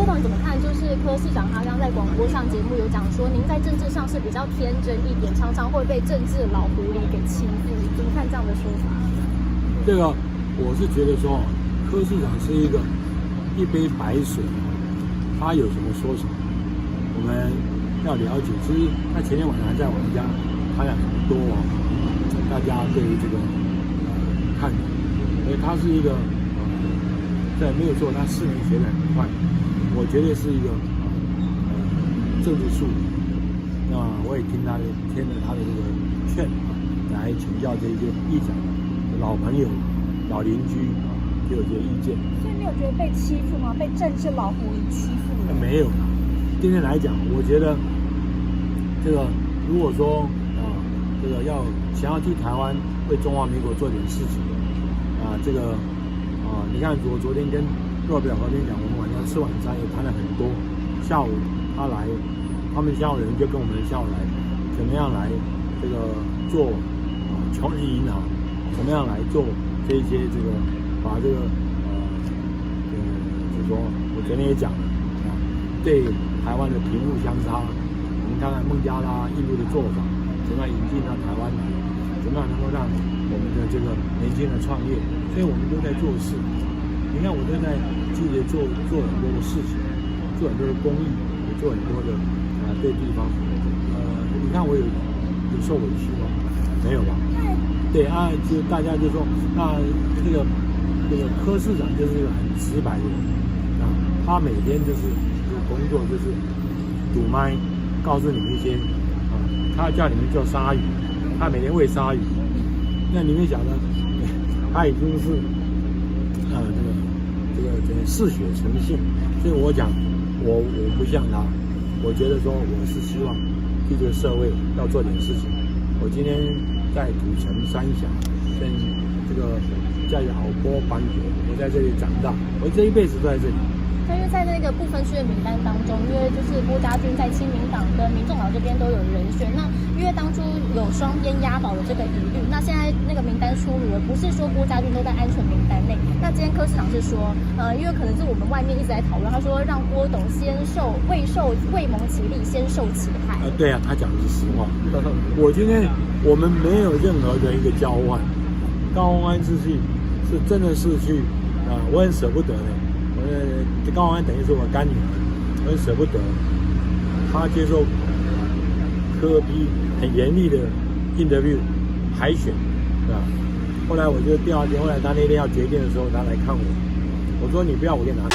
董你怎么看？就是柯市长他刚在广播上节目有讲说，您在政治上是比较天真一点，常常会被政治老狐狸给欺负，怎么看这样的说法？这个我是觉得说，柯市长是一个一杯白水，他有什么说什么，我们要了解。其实他前天晚上在我们家谈了很多大家对于这个看法，所以他是一个在没有做他4年学得很快，我觉得是一个政治术语。那我也听了他的这个劝来请教这些议长、老朋友、老邻居给我一些意见。所以没有觉得被欺负吗？被政治老狐狸欺负了？没有。今天来讲，我觉得这个如果说这个想要替台湾为中华民国做点事情这个你看昨天跟诺贝尔和平奖，我们晚上吃晚餐也谈了很多。下午他们下午人就跟我们下午来，怎么样来这个做穷人银行，怎么样来做这些这个把这个就是说我昨天也讲了对台湾的贫富相差，我们看看孟加拉、印度的做法，怎么样引进到台湾来，怎么样能够让我们的这个年轻人创业，所以我们都在做事。你看，我都在积极做很多的事情，做很多的公益，也做很多的对地方。你看我有受委屈吗？没有吧？对就大家就说，那这个柯市长就是一个很直白的人他每天就是工作就是堵麦，告诉你们一些他叫你们做鲨鱼，他每天喂鲨鱼，那你们晓得，他已经是这个嗜血成性，所以我讲我不像他，我觉得说我是希望替这个社会要做点事情。我今天在土城三峡跟这个教育好波班决，我在这里长大，我这一辈子都在这里。因为在那个不分区的名单当中，因为就是郭家军在亲民党跟民众党这边都有人选，那因为当初有双边押宝的这个疑虑，那现在那个名单出炉了，不是说郭家军都在安全名单内。那今天柯市长是说，因为可能是我们外面一直在讨论，他说让郭董未蒙其利，先受其害。对啊，他讲的是实话。我今天我们没有任何的一个交换，高虹安是真的是去我很舍不得的。高虹安等于是我干女儿，我很舍不得。他接受柯 P 很严厉的 interview 海选，后来我就第二天，后来他那天要决定的时候，他来看我，我说你不要，我给你拿。